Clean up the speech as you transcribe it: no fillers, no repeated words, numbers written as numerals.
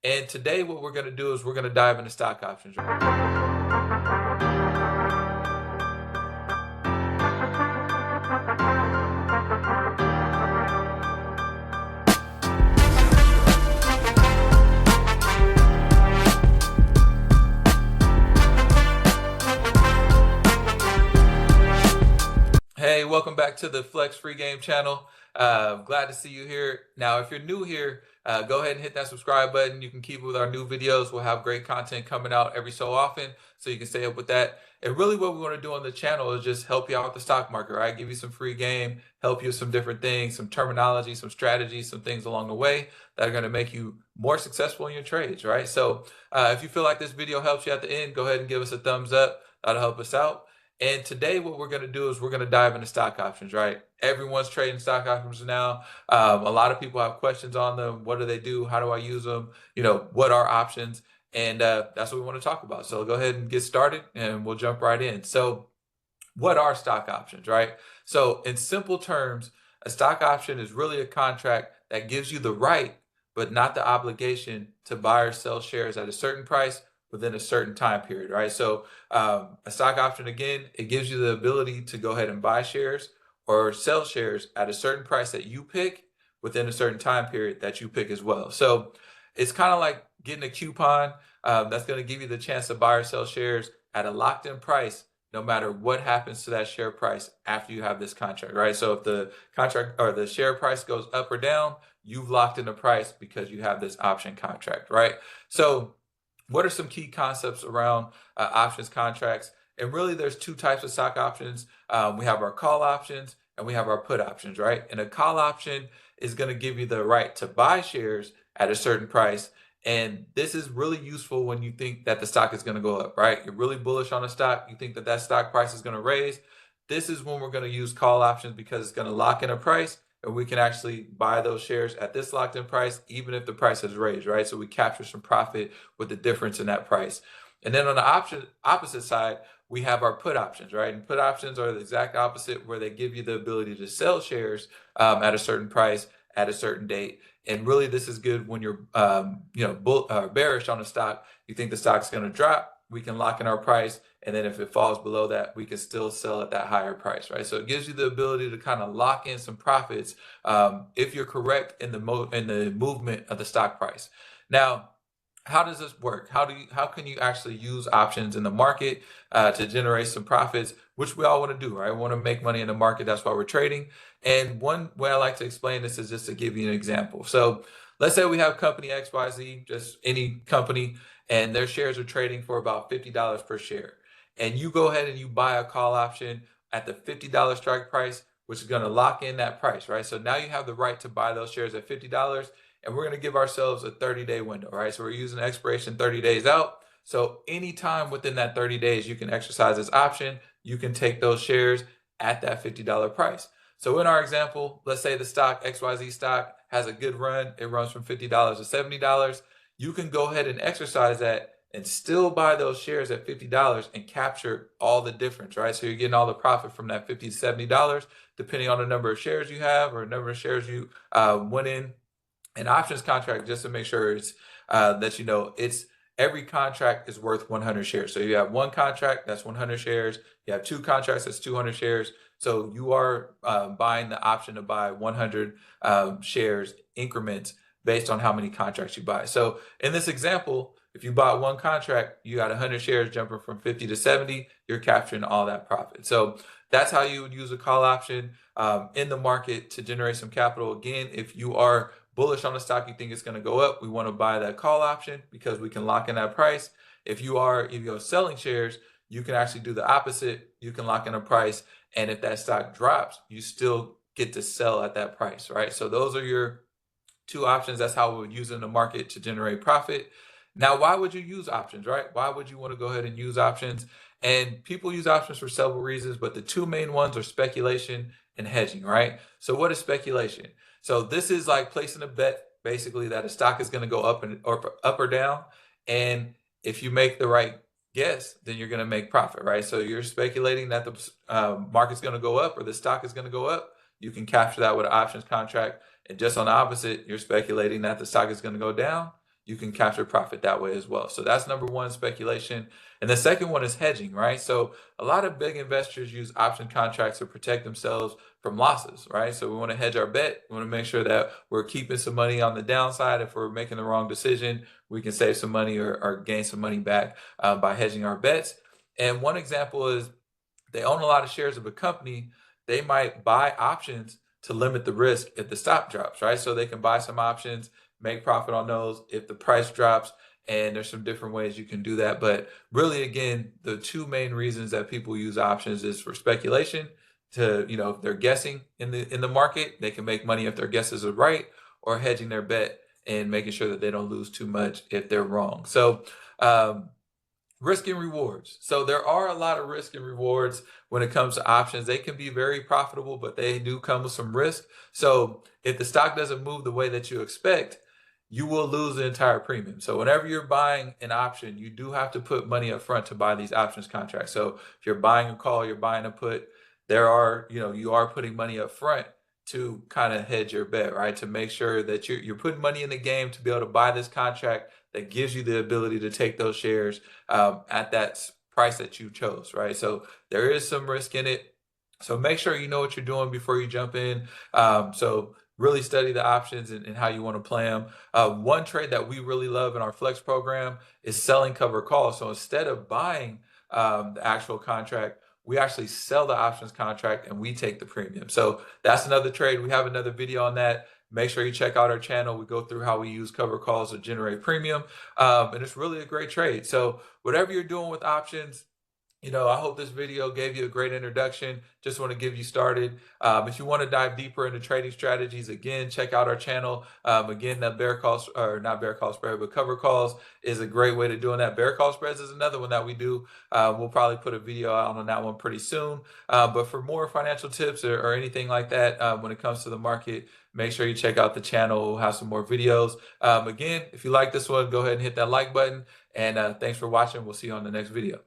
And today what we're going to do is we're going to dive into stock options. Hey, welcome back to the Flex Free Game channel. Glad to see you here. Now, if you're new here, go ahead and hit that subscribe button. You can keep with our new videos. We'll have great content coming out every so often, so you can stay up with that. And really what we want to do on the channel is just help you out with the stock market, right? Give you some free game, help you with some different things, some terminology, some strategies, some things along the way that are going to make you more successful in your trades, right? So if you feel like this video helps you at the end, go ahead and give us a thumbs up. That'll help us out. And today what we're going to do is we're going to dive into stock options, right? Everyone's trading stock options now. A lot of people have questions on them. What do they do? How do I use them? What are options? And that's what we want to talk about. So go ahead and get started and we'll jump right in. So what are stock options, right? So in simple terms, a stock option is really a contract that gives you the right, but not the obligation to buy or sell shares at a certain price within a certain time period, right? So a stock option, again, it gives you the ability to go ahead and buy shares or sell shares at a certain price that you pick within a certain time period that you pick as well. So it's kind of like getting a coupon that's going to give you the chance to buy or sell shares at a locked in price, no matter what happens to that share price after you have this contract, right? So if the contract or the share price goes up or down, you've locked in the price because you have this option contract, right? So what are some key concepts around options contracts? And really, there's two types of stock options. We have our call options and we have our put options, right? And a call option is going to give you the right to buy shares at a certain price. And this is really useful when you think that the stock is going to go up, right? You're really bullish on a stock. You think that that stock price is going to raise. This is when we're going to use call options because it's going to lock in a price and we can actually buy those shares at this locked in price, even if the price has raised, right? So we capture some profit with the difference in that price. And then on the opposite side, we have our put options, right? And put options are the exact opposite, where they give you the ability to sell shares at a certain price at a certain date. And really, this is good when you're, bearish on a stock. You think the stock's going to drop. We can lock in our price, and then if it falls below that, we can still sell at that higher price, right? So it gives you the ability to kind of lock in some profits if you're correct in the movement of the stock price. Now, how does this work? How can you actually use options in the market to generate some profits, which we all want to do, right? We want to make money in the market. That's why we're trading. And one way I like to explain this is just to give you an example. So let's say we have company XYZ, just any company, and their shares are trading for about $50 per share. And you go ahead and you buy a call option at the $50 strike price, which is going to lock in that price, right? So now you have the right to buy those shares at $50, and we're going to give ourselves a 30-day window, right? So we're using expiration 30 days out. So anytime within that 30 days, you can exercise this option. You can take those shares at that $50 price. So in our example, let's say the stock, XYZ stock, has a good run. It runs from $50 to $70. You can go ahead and exercise that and still buy those shares at $50 and capture all the difference, right? So you're getting all the profit from that $50 to $70, depending on the number of shares you have or number of shares you went in. An options contract, just to make sure it's that it's every contract is worth 100 shares. So you have one contract, that's 100 shares. You have two contracts, that's 200 shares. So you are buying the option to buy 100 shares increments based on how many contracts you buy. So in this example, if you bought one contract, you got 100 shares jumping from 50 to 70, you're capturing all that profit. So that's how you would use a call option in the market to generate some capital. Again, if you are bullish on the stock, you think it's going to go up, we want to buy that call option because we can lock in that price. If you're selling shares, you can actually do the opposite. You can lock in a price, and if that stock drops, you still get to sell at that price, right? So those are your two options. That's how we would use it in the market to generate profit. Now, why would you use options, right? Why would you want to go ahead and use options? And people use options for several reasons, but the two main ones are speculation and hedging, right? So what is speculation? So this is like placing a bet, basically, that a stock is going to go up or down. And if you make the right guess, then you're going to make profit, right? So you're speculating that the market's going to go up or the stock is going to go up. You can capture that with an options contract. And just on the opposite, you're speculating that the stock is going to go down. you can capture profit that way as well. So that's number one, speculation. And the second one is hedging, right? So a lot of big investors use option contracts to protect themselves from losses, right? So we want to hedge our bet. We want to make sure that we're keeping some money on the downside. If we're making the wrong decision, we can save some money or gain some money back by hedging our bets. And one example is they own a lot of shares of a company, they might buy options to limit the risk if the stock drops, right? So they can buy some options, make profit on those if the price drops. And there's some different ways you can do that. But really, again, the two main reasons that people use options is for speculation to, if they're guessing in the market, they can make money if their guesses are right, or hedging their bet and making sure that they don't lose too much if they're wrong. So risk and rewards. So there are a lot of risk and rewards when it comes to options. They can be very profitable, but they do come with some risk. So if the stock doesn't move the way that you expect, you will lose the entire premium. So whenever you're buying an option, you do have to put money up front to buy these options contracts. So if you're buying a call, you're buying a put, you are putting money up front to kind of hedge your bet, right? To make sure that you're putting money in the game to be able to buy this contract that gives you the ability to take those shares at that price that you chose, right? So there is some risk in it. So make sure you know what you're doing before you jump in. So really study the options and how you want to play them. One trade that we really love in our Flex program is selling cover calls. So instead of buying the actual contract, we actually sell the options contract and we take the premium. So that's another trade. We have another video on that. Make sure you check out our channel. We go through how we use cover calls to generate premium. And it's really a great trade. So whatever you're doing with options, I hope this video gave you a great introduction. Just want to give you started. If you want to dive deeper into trading strategies, again, check out our channel. Again, that bear call, or not bear call spread, but cover calls is a great way to doing that. Bear call spreads is another one that we do. We'll probably put a video out on that one pretty soon. But for more financial tips or anything like that when it comes to the market, make sure you check out the channel. We'll have some more videos. Again, if you like this one, go ahead and hit that like button. And thanks for watching. We'll see you on the next video.